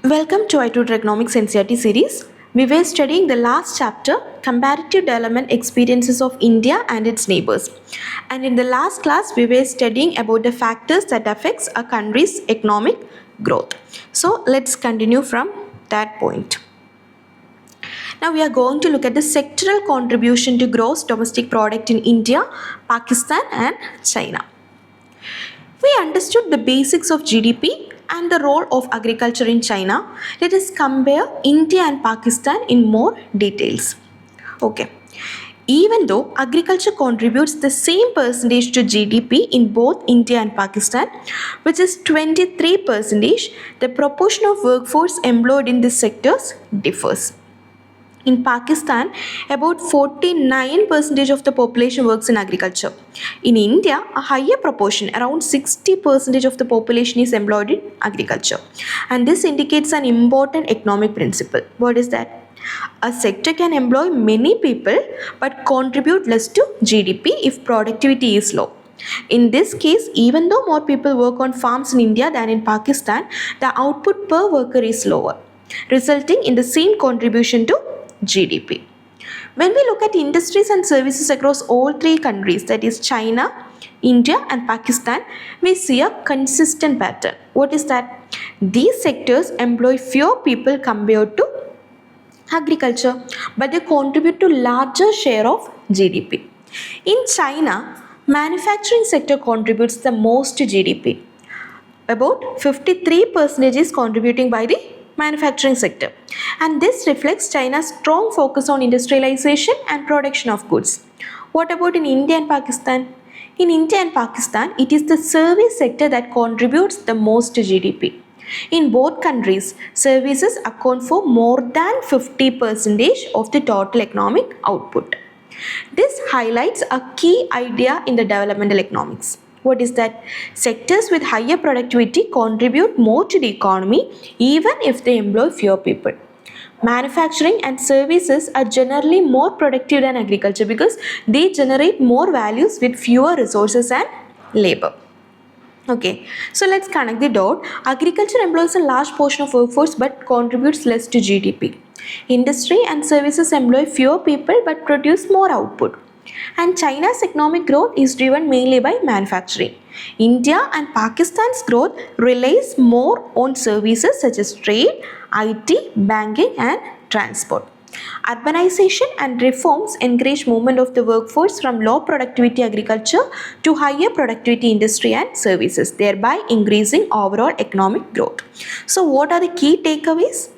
Welcome to i-TUTOR Economics NCERT series. We were studying the last chapter, Comparative Development Experiences of India and its Neighbours. And in the last class, we were studying about the factors that affects a country's economic growth. So let's continue from that point. Now we are going to look at the sectoral contribution to gross domestic product in India, Pakistan and China. We understood the basics of GDP and the role of agriculture in China. Let us compare India and Pakistan in more details. Okay. Even though agriculture contributes the same percentage to GDP in both India and Pakistan, which is 23%, the proportion of workforce employed in these sectors differs. In Pakistan, about 49% of the population works in agriculture. In India, a higher proportion, around 60% of the population is employed in agriculture. And this indicates an important economic principle. What is that? A sector can employ many people but contribute less to GDP if productivity is low. In this case, even though more people work on farms in India than in Pakistan, the output per worker is lower, resulting in the same contribution to GDP. When we look at industries and services across all three countries, that is China, India and Pakistan, we see a consistent pattern. What is that? These sectors employ fewer people compared to agriculture, but they contribute to larger share of GDP. In China, manufacturing sector contributes the most to GDP. About 53% is contributing by the manufacturing sector, and this reflects China's strong focus on industrialization and production of goods. What about in India and Pakistan? In India and Pakistan, it is the service sector that contributes the most to GDP. In both countries, services account for more than 50% of the total economic output. This highlights a key idea in the developmental economics. What is that? Sectors with higher productivity contribute more to the economy even if they employ fewer people. Manufacturing and services are generally more productive than agriculture because they generate more values with fewer resources and labor. Okay, so let's connect the dot. Agriculture employs a large portion of workforce but contributes less to GDP. Industry and services employ fewer people but produce more output. And China's economic growth is driven mainly by manufacturing. India and Pakistan's growth relies more on services such as trade, IT, banking and transport. Urbanization and reforms encourage movement of the workforce from low productivity agriculture to higher productivity industry and services, thereby increasing overall economic growth. So what are the key takeaways?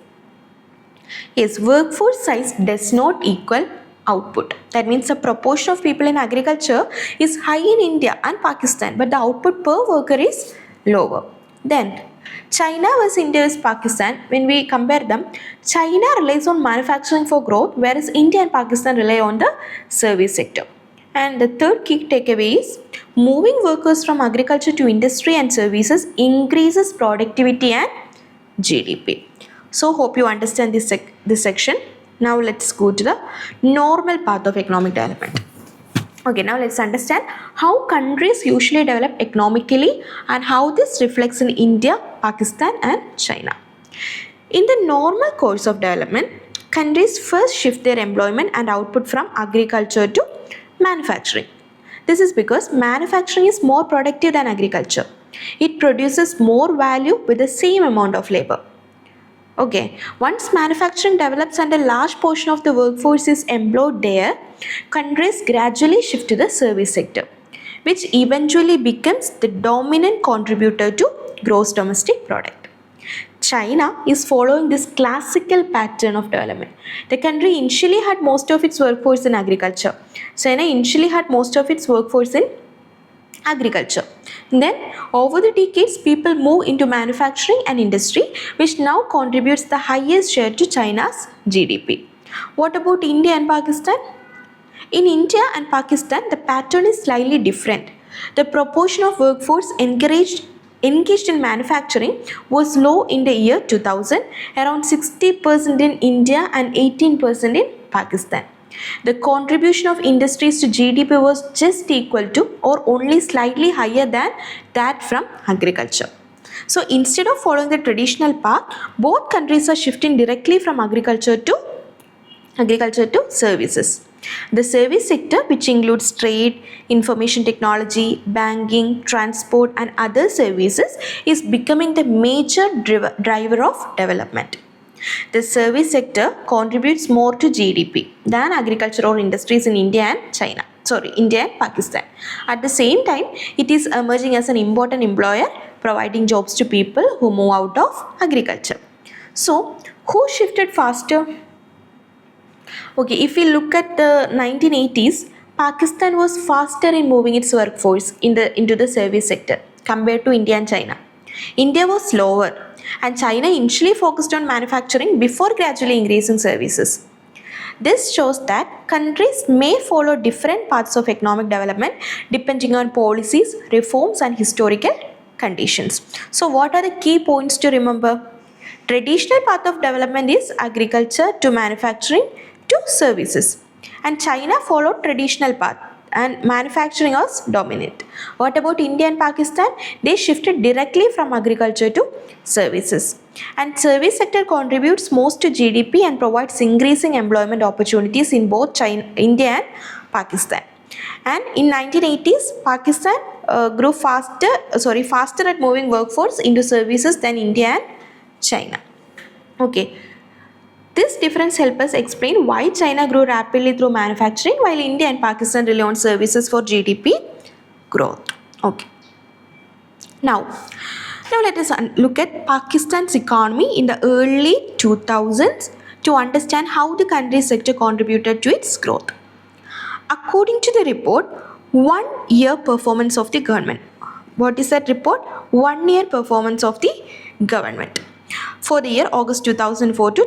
Yes, workforce size does not equal output. That means the proportion of people in agriculture is high in India and Pakistan, but the output per worker is lower. Then China versus India versus Pakistan, when we compare them, China relies on manufacturing for growth, whereas India and Pakistan rely on the service sector. And the third key takeaway is moving workers from agriculture to industry and services increases productivity and GDP. So hope you understand this section. Now let's go to the normal path of economic development. Okay, now let's understand how countries usually develop economically and how this reflects in India, Pakistan and China. In the normal course of development, countries first shift their employment and output from agriculture to manufacturing. This is because manufacturing is more productive than agriculture. It produces more value with the same amount of labor. Okay, once manufacturing develops and a large portion of the workforce is employed there, countries gradually shift to the service sector, which eventually becomes the dominant contributor to gross domestic product. China is following this classical pattern of development. The country initially had most of its workforce in agriculture. China initially had most of its workforce in agriculture. Then over the decades, people move into manufacturing and industry, which now contributes the highest share to China's GDP. What about India and Pakistan? In India and Pakistan, the pattern is slightly different. The proportion of workforce engaged in manufacturing was low in the year 2000, around 60% in India and 18% in Pakistan. The contribution of industries to GDP was just equal to or only slightly higher than that from agriculture. So instead of following the traditional path, both countries are shifting directly from agriculture to services. The service sector, which includes trade, information technology, banking, transport and other services, is becoming the major driver of development. The service sector contributes more to GDP than agriculture or industries in India and Pakistan. At the same time, it is emerging as an important employer, providing jobs to people who move out of agriculture. So, who shifted faster? Okay, if we look at the 1980s, Pakistan was faster in moving its workforce into the service sector compared to India and China. India was slower, and China initially focused on manufacturing before gradually increasing services. This shows that countries may follow different paths of economic development depending on policies, reforms and historical conditions. So what are the key points to remember? Traditional path of development is agriculture to manufacturing to services, and China followed traditional path and manufacturing was dominant. What about India and Pakistan? They shifted directly from agriculture to services, and service sector contributes most to GDP and provides increasing employment opportunities in both India and Pakistan. And in 1980s, Pakistan grew faster at moving workforce into services than India and China. Okay. This difference helps us explain why China grew rapidly through manufacturing while India and Pakistan rely on services for GDP growth. Okay. Now let us look at Pakistan's economy in the early 2000s to understand how the country's sector contributed to its growth. According to the report, 1 year performance of the government. What is that report? 1 year performance of the government. For the year August 2004 to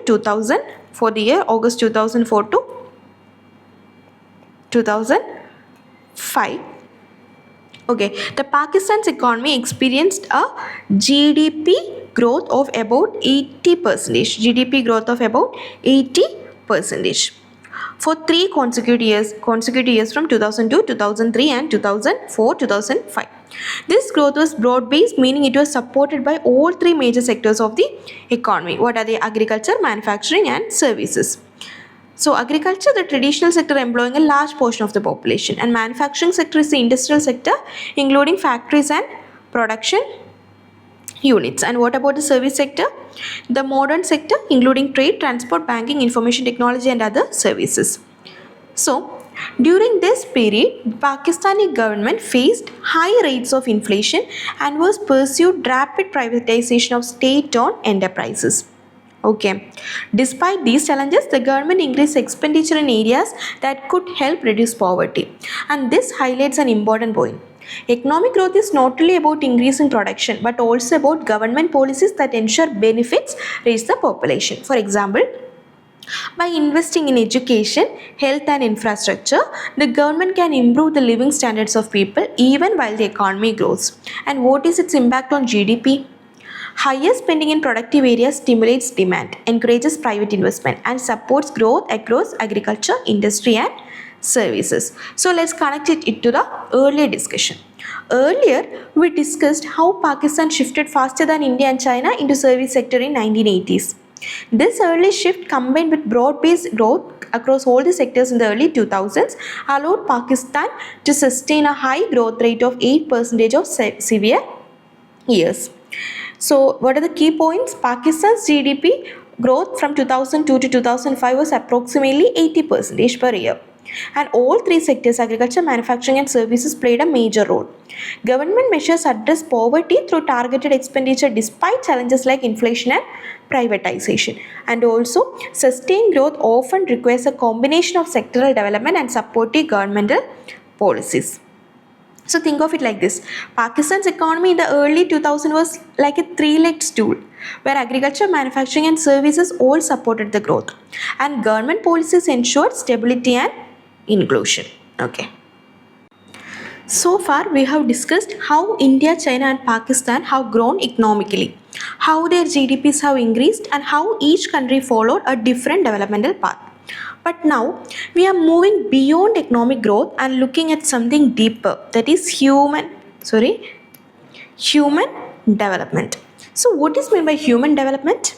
2005. Okay, the Pakistan's economy experienced a GDP growth of about 80%. GDP growth of about 80% for 3 consecutive years from 2002, 2003 and 2004, 2005. This growth was broad-based, meaning it was supported by all 3 major sectors of the economy. What are they? Agriculture, manufacturing and services. So agriculture, the traditional sector employing a large portion of the population, and manufacturing sector is the industrial sector including factories and production units. And what about the service sector? The modern sector including trade, transport, banking, information technology and other services. So during this period, the Pakistani government faced high rates of inflation and was pursued rapid privatization of state-owned enterprises. Okay. Despite these challenges, the government increased expenditure in areas that could help reduce poverty. And this highlights an important point. Economic growth is not only about increasing production but also about government policies that ensure benefits reach the population. For example, by investing in education, health and infrastructure, the government can improve the living standards of people even while the economy grows. And what is its impact on GDP? Higher spending in productive areas stimulates demand, encourages private investment and supports growth across agriculture, industry and services. So let's connect it to the earlier discussion. Earlier, we discussed how Pakistan shifted faster than India and China into service sector in 1980s. This early shift combined with broad-based growth across all the sectors in the early 2000s allowed Pakistan to sustain a high growth rate of 8% of severe years. So what are the key points? Pakistan's GDP growth from 2002 to 2005 was approximately 80% per year. And all 3 sectors, agriculture, manufacturing and services, played a major role. Government measures address poverty through targeted expenditure despite challenges like inflation and privatization. And also, sustained growth often requires a combination of sectoral development and supportive governmental policies. So think of it like this. Pakistan's economy in the early 2000s was like a 3-legged stool where agriculture, manufacturing and services all supported the growth. And government policies ensured stability and inclusion. Okay. So far we have discussed how India, China and Pakistan have grown economically, how their GDPs have increased and how each country followed a different developmental path. But now we are moving beyond economic growth and looking at something deeper, that is human development. So what is meant by human development?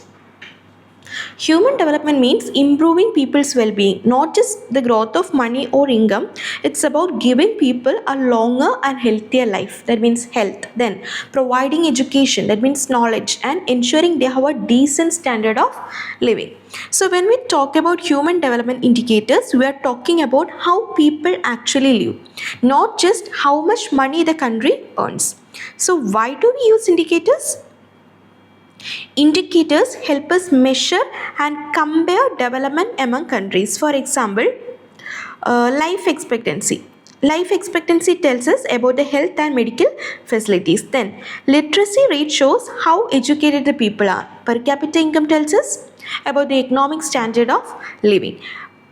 Human development means improving people's well-being, not just the growth of money or income. It's about giving people a longer and healthier life. That means health. Then providing education. That means knowledge, and ensuring they have a decent standard of living. So when we talk about human development indicators, we are talking about how people actually live, not just how much money the country earns. So why do we use indicators? Indicators help us measure and compare development among countries. For example, life expectancy. Life expectancy tells us about the health and medical facilities. Then, literacy rate shows how educated the people are. Per capita income tells us about the economic standard of living.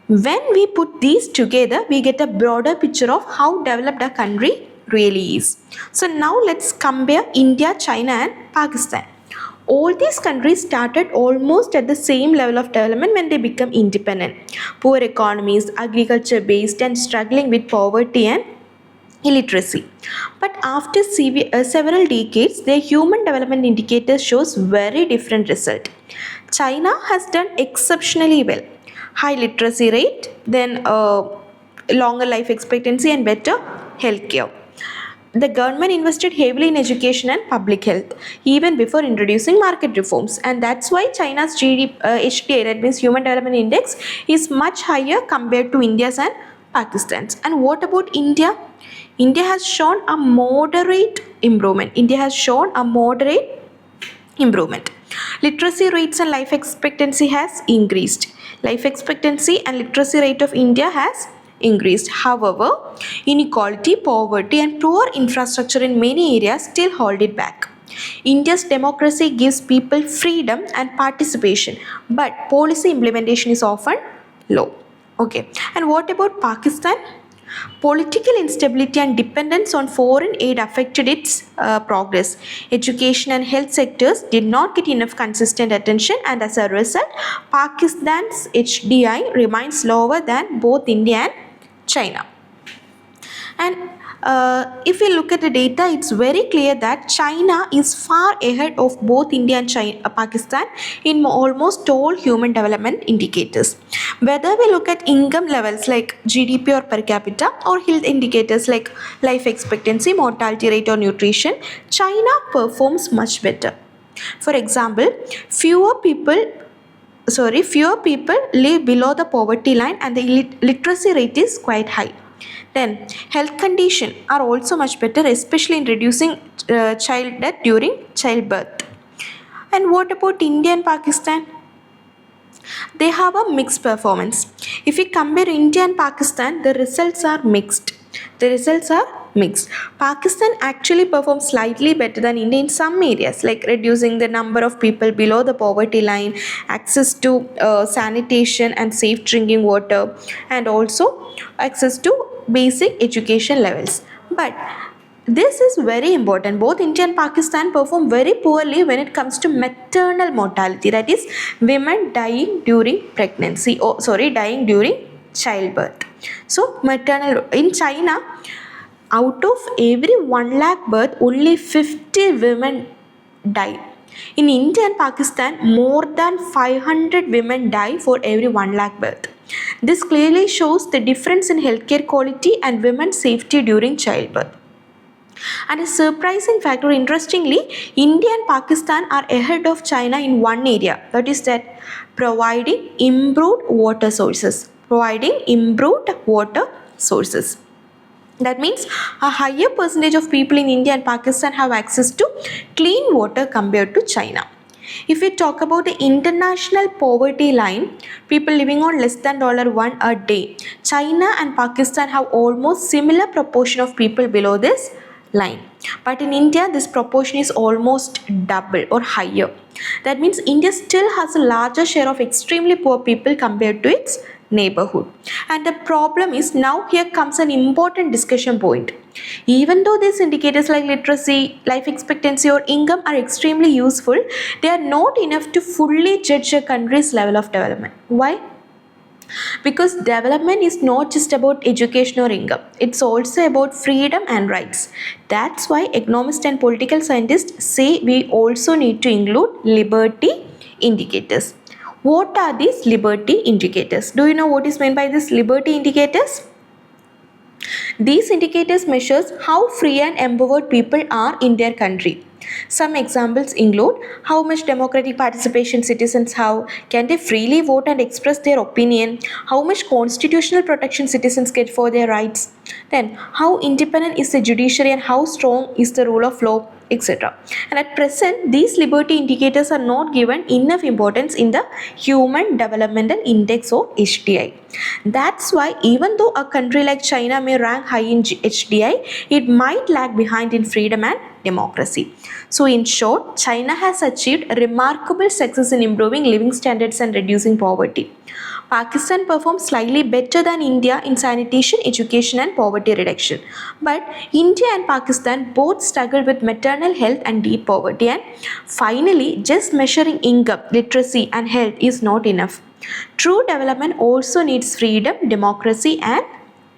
When we put these together, we get a broader picture of how developed a country really is. So now let's compare India, China and Pakistan. All these countries started almost at the same level of development when they became independent. Poor economies, agriculture based, and struggling with poverty and illiteracy. But after several decades, their human development indicators shows very different result. China has done exceptionally well. High literacy rate, then longer life expectancy and better healthcare. The government invested heavily in education and public health even before introducing market reforms, and that's why China's HDI, that means Human Development Index, is much higher compared to India's and Pakistan's. And what about India? India has shown a moderate improvement. Literacy rates and life expectancy has increased. Life expectancy and literacy rate of India has increased. However, inequality, poverty and poor infrastructure in many areas still hold it back. India's democracy gives people freedom and participation, but policy implementation is often low. Okay, and what about Pakistan? Political instability and dependence on foreign aid affected its progress. Education and health sectors did not get enough consistent attention, and as a result, Pakistan's HDI remains lower than both India and China. And if we look at the data, it's very clear that China is far ahead of both India and Pakistan in almost all human development indicators. Whether we look at income levels like GDP or per capita, or health indicators like life expectancy, mortality rate or nutrition, China performs much better. For example, fewer people live below the poverty line, and the literacy rate is quite high. Then health conditions are also much better, especially in reducing child death during childbirth. And what about India and Pakistan? They have a mixed performance. If we compare India and Pakistan, the results are mixed. Pakistan actually performs slightly better than India in some areas, like reducing the number of people below the poverty line, access to sanitation and safe drinking water, and also access to basic education levels. But this is very important. Both India and Pakistan perform very poorly when it comes to maternal mortality, that is, women dying during dying during childbirth. So in China, out of every 1 lakh birth, only 50 women die. In India and Pakistan, more than 500 women die for every 1 lakh birth. This clearly shows the difference in healthcare quality and women's safety during childbirth. And a surprising factor, interestingly, India and Pakistan are ahead of China in one area, that is that providing improved water sources. That means a higher percentage of people in India and Pakistan have access to clean water compared to China. If we talk about the international poverty line, people living on less than $1 a day, China and Pakistan have almost similar proportion of people below this line. But in India, this proportion is almost double or higher. That means India still has a larger share of extremely poor people compared to its neighborhood. And the problem is, now here comes an important discussion point. Even though these indicators like literacy, life expectancy or income are extremely useful, they are not enough to fully judge a country's level of development. Why? Because development is not just about education or income, it's also about freedom and rights. That's why economists and political scientists say we also need to include liberty indicators. What are these liberty indicators? Do you know what is meant by these liberty indicators? These indicators measures how free and empowered people are in their country. Some examples include how much democratic participation citizens have, can they freely vote and express their opinion, how much constitutional protection citizens get for their rights, then how independent is the judiciary and how strong is the rule of law, etc. And at present, these liberty indicators are not given enough importance in the Human Developmental Index or HDI. That's why even though a country like China may rank high in HDI, it might lag behind in freedom and democracy. So in short, China has achieved remarkable success in improving living standards and reducing poverty. Pakistan performs slightly better than India in sanitation, education and poverty reduction. But India and Pakistan both struggle with maternal health and deep poverty. And finally, just measuring income, literacy and health is not enough. True development also needs freedom, democracy and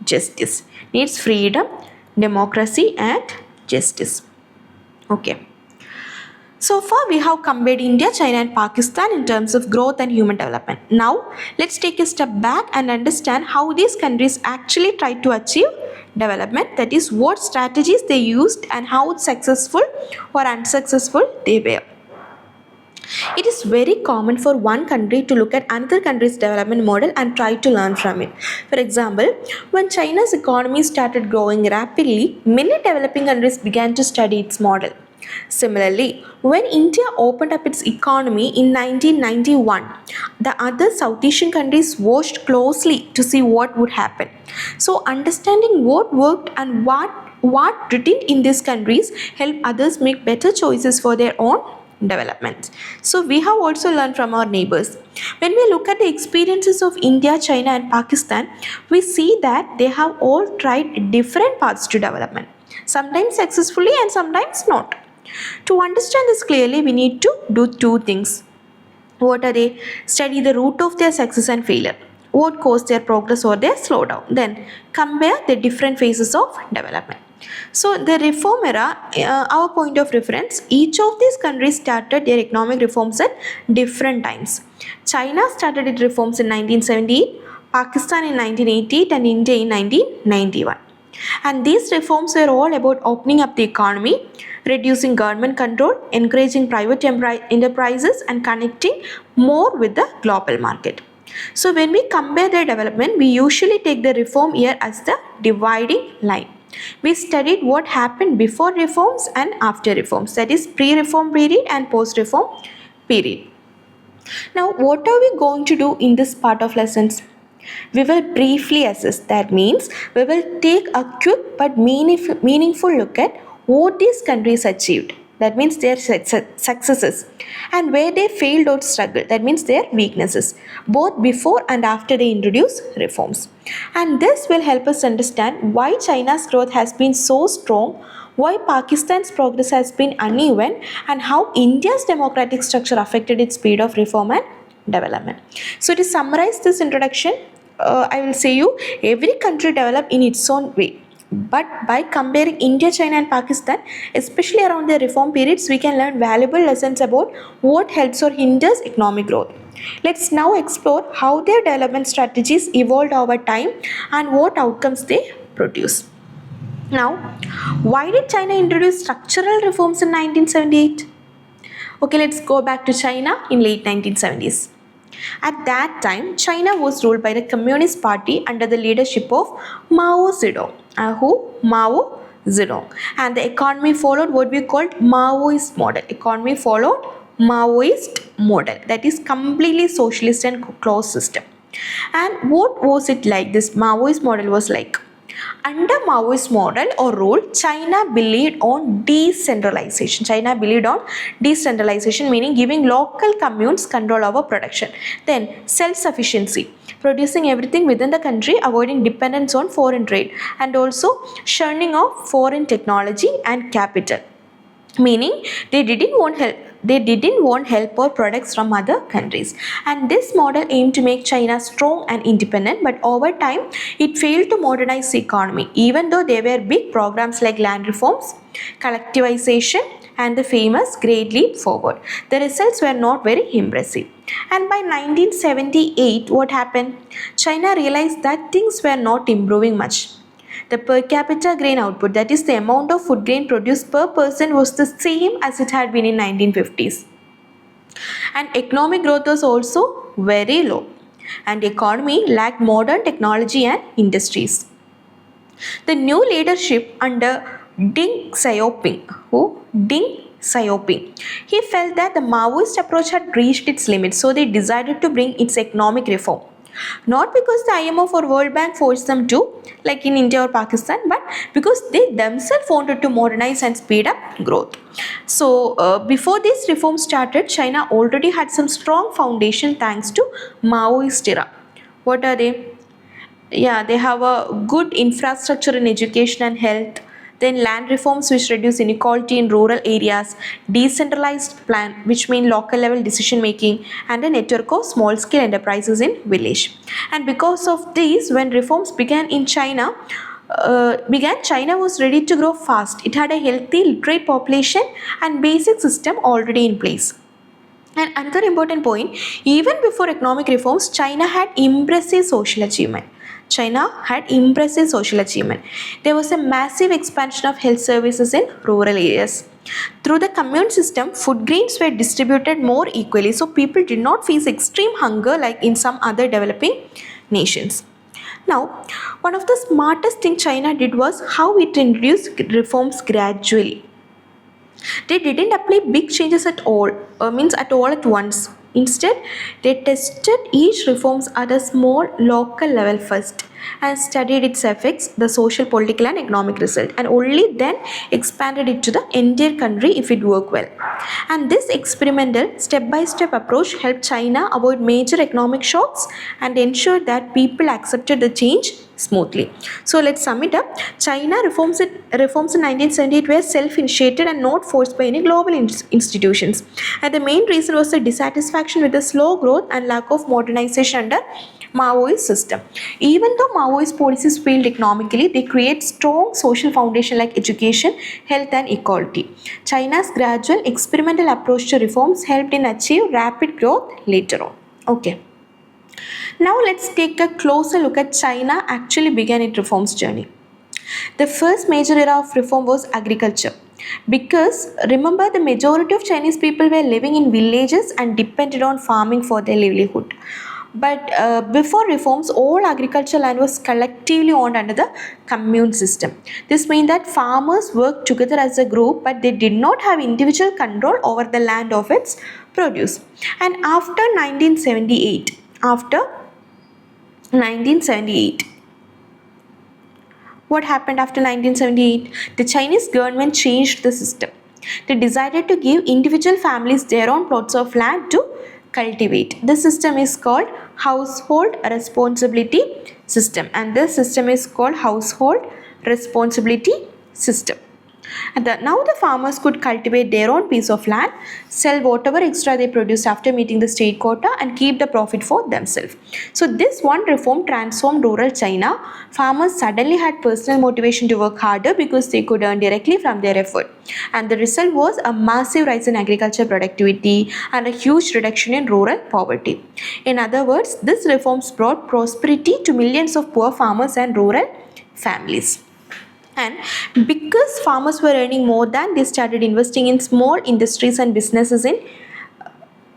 justice. Needs freedom, democracy and justice. Okay. So far we have compared India, China and Pakistan in terms of growth and human development. Now let's take a step back and understand how these countries actually tried to achieve development, that is what strategies they used and how successful or unsuccessful they were. It is very common for one country to look at another country's development model and try to learn from it. For example, when China's economy started growing rapidly, many developing countries began to study its model. Similarly, when India opened up its economy in 1991, the other South Asian countries watched closely to see what would happen. So understanding what worked and what didn't in these countries helped others make better choices for their own development. So we have also learned from our neighbors. When we look at the experiences of India, China and Pakistan, we see that they have all tried different paths to development, sometimes successfully and sometimes not. To understand this clearly, we need to do two things. What are they? Study the root of their success and failure. What caused their progress or their slowdown. Then compare the different phases of development. So the reform era, our point of reference, each of these countries started their economic reforms at different times. China started its reforms in 1978, Pakistan in 1988 and India in 1991. And these reforms were all about opening up the economy, reducing government control, encouraging private enterprises and connecting more with the global market. So when we compare their development, we usually take the reform year as the dividing line. We studied what happened before reforms and after reforms, that is pre-reform period and post-reform period. Now what are we going to do in this part of lessons? We will briefly assess. That means we will take a quick but meaningful look at what these countries achieved, that means their successes, and where they failed or struggled, that means their weaknesses, both before and after they introduced reforms. And this will help us understand why China's growth has been so strong, why Pakistan's progress has been uneven, and how India's democratic structure affected its speed of reform and development. So to summarize this introduction, I will say you every country developed in its own way. But by comparing India, China and Pakistan, especially around their reform periods, we can learn valuable lessons about what helps or hinders economic growth. Let's now explore how their development strategies evolved over time and what outcomes they produce. Now, why did China introduce structural reforms in 1978? Okay, let's go back to China in late 1970s. At that time, China was ruled by the Communist Party under the leadership of Mao Zedong. Mao Zedong. And the economy followed what we called Maoist model. Economy followed Maoist model, that is completely socialist and closed system. And what was it like? This Maoist model was like, under Maoist model or rule, China believed on decentralization. China believed on decentralization, meaning giving local communes control over production. Then self-sufficiency, producing everything within the country, avoiding dependence on foreign trade, and also shunning of foreign technology and capital. Meaning they didn't want help They didn't want help or products from other countries. And this model aimed to make China strong and independent, but over time it failed to modernize the economy, even though there were big programs like land reforms, collectivization, and the famous Great Leap Forward. The results were not very impressive. And by 1978, what happened? China realized that things were not improving much. The per capita grain output, that is the amount of food grain produced per person, was the same as it had been in 1950s. And economic growth was also very low. And the economy lacked modern technology and industries. The new leadership under Deng Xiaoping, he felt that the Maoist approach had reached its limits, so they decided to bring its economic reform. Not because the IMF or World Bank forced them to, like in India or Pakistan, but because they themselves wanted to modernize and speed up growth. So before these reforms started, China already had some strong foundation thanks to Maoist era. What are they? Yeah, they have a good infrastructure in education and health. Then land reforms which reduce inequality in rural areas, decentralized plan which mean local level decision making, and a network of small scale enterprises in village. And because of these, when reforms began in China, China was ready to grow fast. It had a healthy literate population and basic system already in place. And another important point, even before economic reforms, China had impressive social achievement. There was a massive expansion of health services in rural areas. Through the commune system, food grains were distributed more equally, so people did not face extreme hunger like in some other developing nations. Now, one of the smartest things China did was how it introduced reforms gradually. They didn't apply big changes at all at once. Instead, they tested each reforms at a small local level first and studied its effects, the social, political and economic result, and only then expanded it to the entire country if it worked well. And this experimental step-by-step approach helped China avoid major economic shocks and ensured that people accepted the change smoothly. So let's sum it up. China reforms in 1978 were self-initiated and not forced by any global institutions. And the main reason was the dissatisfaction with the slow growth and lack of modernization under Maoist system. Even though Maoist policies failed economically, they create strong social foundation like education, health and equality. China's gradual experimental approach to reforms helped in achieve rapid growth later on. Okay. Now let's take a closer look at China actually began its reforms journey. The first major era of reform was agriculture. Because remember, the majority of Chinese people were living in villages and depended on farming for their livelihood. But before reforms, all agricultural land was collectively owned under the commune system. This means that farmers worked together as a group, but they did not have individual control over the land of its produce. And after 1978, what happened after 1978? The Chinese government changed the system. They decided to give individual families their own plots of land to cultivate. This system is called household responsibility system, and this system is called household responsibility system. And now the farmers could cultivate their own piece of land, sell whatever extra they produced after meeting the state quota, and keep the profit for themselves. So this one reform transformed rural China. Farmers suddenly had personal motivation to work harder because they could earn directly from their effort. And the result was a massive rise in agriculture productivity and a huge reduction in rural poverty. In other words, these reforms brought prosperity to millions of poor farmers and rural families. And because farmers were earning more than, they started investing in small industries and businesses in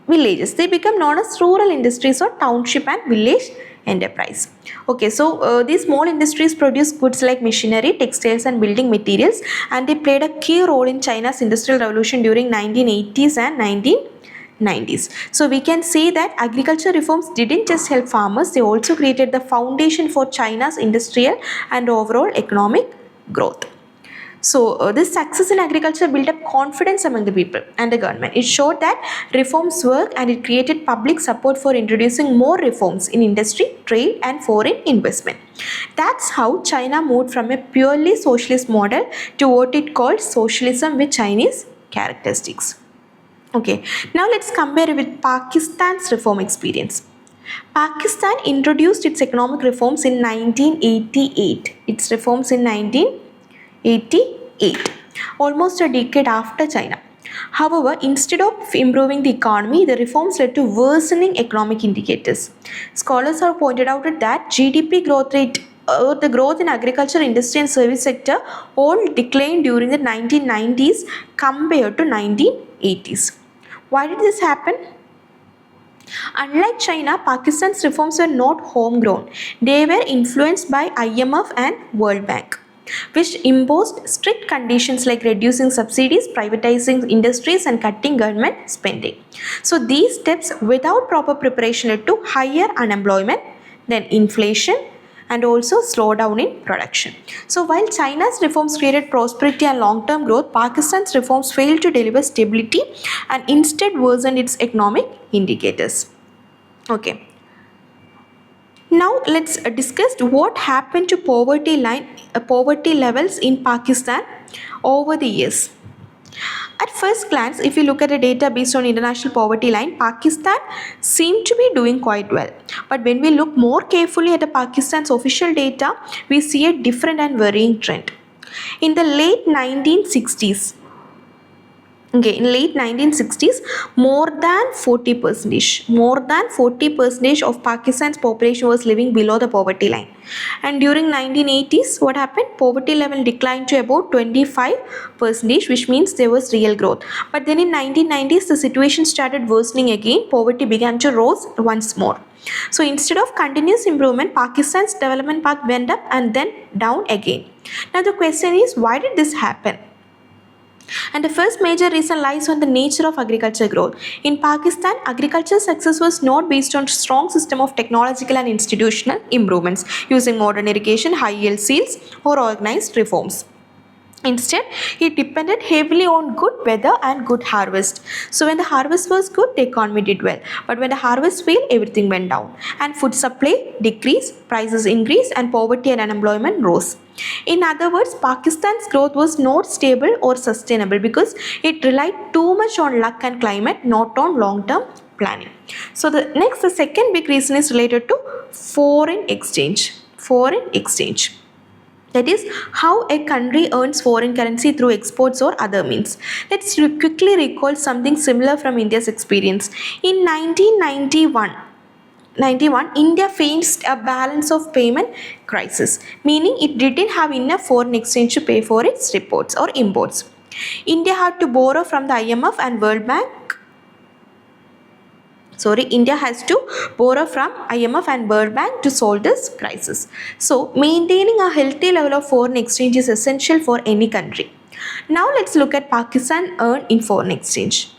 villages. They become known as rural industries or township and village enterprise. Okay, so these small industries produce goods like machinery, textiles and building materials, and they played a key role in China's industrial revolution during 1980s and 1990s. So we can say that agriculture reforms didn't just help farmers, they also created the foundation for China's industrial and overall economic growth. So this success in agriculture built up confidence among the people and the government. It showed that reforms work, and it created public support for introducing more reforms in industry, trade and foreign investment. That's how China moved from a purely socialist model to what it called socialism with Chinese characteristics. Okay, now let's compare it with Pakistan's reform experience. Pakistan introduced its economic reforms in 1988. Its reforms in 1988, almost a decade after China. However, instead of improving the economy, the reforms led to worsening economic indicators. Scholars have pointed out that GDP growth rate, the growth in agriculture, industry and service sector all declined during the 1990s compared to 1980s. Why did this happen? Unlike China, Pakistan's reforms were not homegrown. They were influenced by IMF and World Bank, which imposed strict conditions like reducing subsidies, privatizing industries and cutting government spending. So these steps without proper preparation led to higher unemployment, then inflation, and also slowdown in production. So while China's reforms created prosperity and long-term growth, Pakistan's reforms failed to deliver stability and instead worsened its economic indicators. Okay. Now let's discuss what happened to poverty levels in Pakistan over the years. At first glance, if you look at the data based on international poverty line, Pakistan seemed to be doing quite well. But when we look more carefully at the Pakistan's official data, we see a different and varying trend. In the late 1960s, more than 40% of Pakistan's population was living below the poverty line. And during 1980s, what happened? Poverty level declined to about 25%, which means there was real growth. But then in 1990s, the situation started worsening again. Poverty began to rise once more. So instead of continuous improvement, Pakistan's development path went up and then down again. Now the question is, why did this happen? And the first major reason lies on the nature of agriculture growth. In Pakistan, agriculture success was not based on a strong system of technological and institutional improvements using modern irrigation, high yield seeds or organized reforms. Instead, it depended heavily on good weather and good harvest. So when the harvest was good, the economy did well. But when the harvest failed, everything went down. And food supply decreased, prices increased, and poverty and unemployment rose. In other words, Pakistan's growth was not stable or sustainable because it relied too much on luck and climate, not on long-term planning. So the second big reason is related to foreign exchange. Foreign exchange. That is how a country earns foreign currency through exports or other means. Let's quickly recall something similar from India's experience. In 1991, India faced a balance of payment crisis, meaning it didn't have enough foreign exchange to pay for its imports. India had to borrow from the IMF and World Bank. India has to borrow from IMF and World Bank to solve this crisis. So, maintaining a healthy level of foreign exchange is essential for any country. Now, let's look at Pakistan earned in foreign exchange.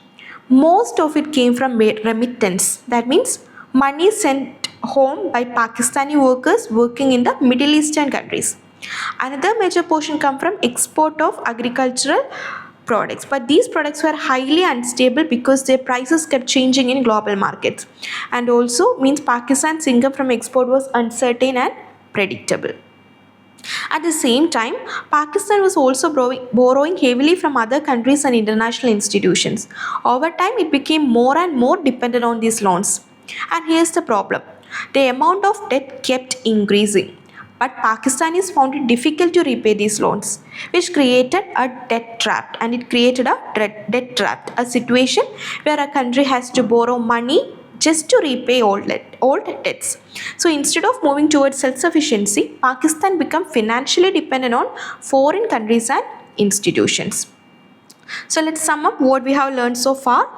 Most of it came from remittance. That means money sent home by Pakistani workers working in the Middle Eastern countries. Another major portion comes from export of agricultural products, but these products were highly unstable because their prices kept changing in global markets, and also means Pakistan's income from export was uncertain and predictable. At the same time, Pakistan was also borrowing heavily from other countries and international institutions. Over time, it became more and more dependent on these loans. And here's the problem. The amount of debt kept increasing. But Pakistanis found it difficult to repay these loans, which created a debt trap. And it created a debt trap, a situation where a country has to borrow money just to repay old debts. So instead of moving towards self-sufficiency, Pakistan became financially dependent on foreign countries and institutions. So let's sum up what we have learned so far.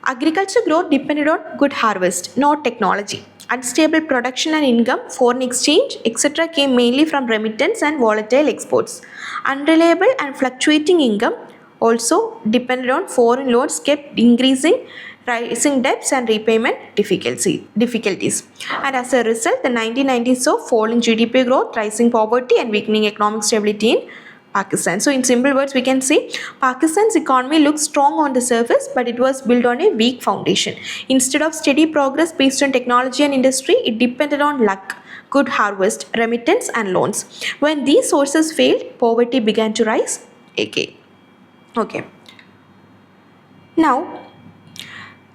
Agriculture growth depended on good harvest, not technology. Unstable production and income, foreign exchange, etc. came mainly from remittance and volatile exports. Unreliable and fluctuating income also depended on foreign loans, kept increasing, rising debts and repayment difficulties. And as a result, the 1990s saw falling GDP growth, rising poverty and weakening economic stability in Pakistan. So in simple words, we can say Pakistan's economy looks strong on the surface, but it was built on a weak foundation. Instead of steady progress based on technology and industry, it depended on luck, good harvest, remittance and loans. When these sources failed, poverty began to rise again. Okay. Now,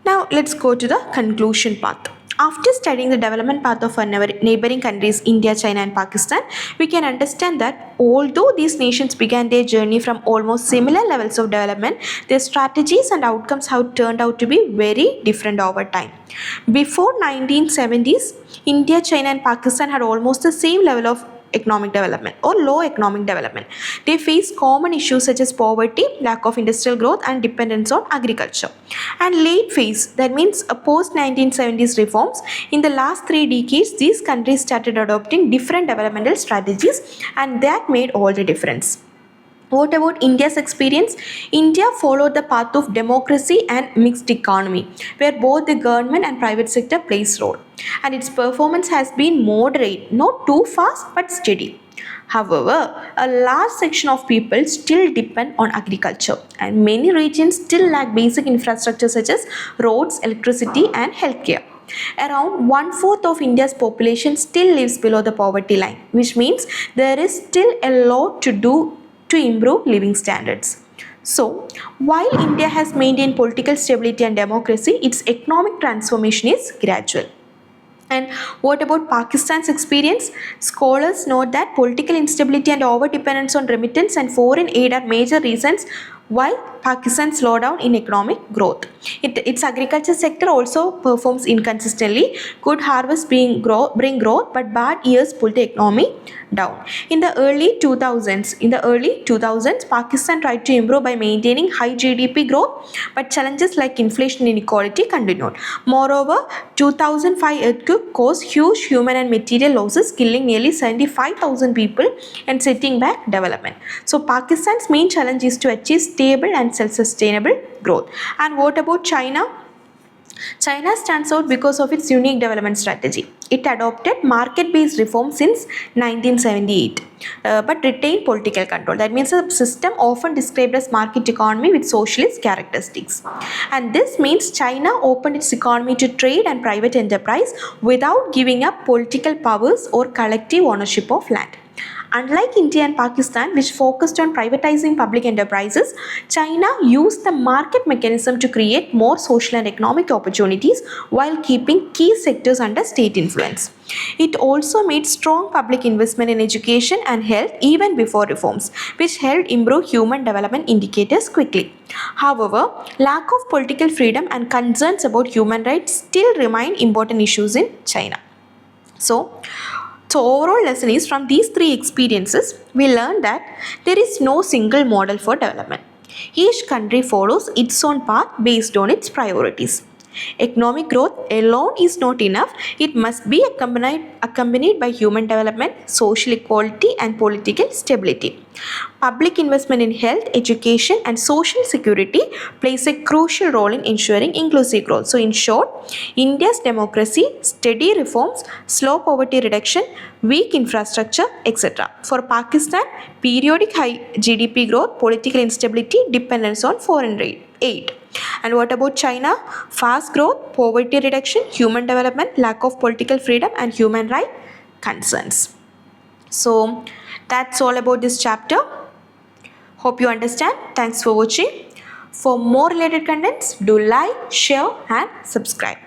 Now let's go to the conclusion path. After studying the development path of our neighboring countries, India, China and Pakistan, we can understand that although these nations began their journey from almost similar levels of development, their strategies and outcomes have turned out to be very different over time. Before 1970s, India, China and Pakistan had almost the same level of economic development or low economic development. They face common issues such as poverty, lack of industrial growth and dependence on agriculture. And late phase, that means post 1970s reforms, in the last 3 decades these countries started adopting different developmental strategies, and that made all the difference. What about India's experience? India followed the path of democracy and mixed economy, where both the government and private sector plays role. And its performance has been moderate, not too fast but steady. However, a large section of people still depend on agriculture, and many regions still lack basic infrastructure such as roads, electricity and healthcare. Around 1/4 of India's population still lives below the poverty line, which means there is still a lot to do to improve living standards. So, while India has maintained political stability and democracy, its economic transformation is gradual. And what about Pakistan's experience? Scholars note that political instability and over-dependence on remittance and foreign aid are major reasons why Pakistan slowed down in economic growth. Its agriculture sector also performs inconsistently. Good harvests bring growth, but bad years pull the economy down. In the early 2000s, Pakistan tried to improve by maintaining high GDP growth, but challenges like inflation and inequality continued. Moreover, 2005 earthquake caused huge human and material losses, killing nearly 75,000 people and setting back development. So Pakistan's main challenge is to achieve stable and self-sustainable growth. And what about China? China stands out because of its unique development strategy. It adopted market-based reforms since 1978, but retained political control. That means a system often described as market economy with socialist characteristics. And this means China opened its economy to trade and private enterprise without giving up political powers or collective ownership of land. Unlike India and Pakistan, which focused on privatizing public enterprises, China used the market mechanism to create more social and economic opportunities while keeping key sectors under state influence. It also made strong public investment in education and health even before reforms, which helped improve human development indicators quickly. However, lack of political freedom and concerns about human rights still remain important issues in China. So overall lesson is, from these 3 experiences, we learned that there is no single model for development. Each country follows its own path based on its priorities. Economic growth alone is not enough. It must be accompanied by human development, social equality and political stability. Public investment in health, education and social security plays a crucial role in ensuring inclusive growth. So in short, India's democracy, steady reforms, slow poverty reduction, weak infrastructure, etc. For Pakistan, periodic high GDP growth, political instability, dependence on foreign aid. And what about China? Fast growth, poverty reduction, human development, lack of political freedom and human rights concerns. So that's all about this chapter. Hope you understand. Thanks for watching. For more related contents, do like, share and subscribe.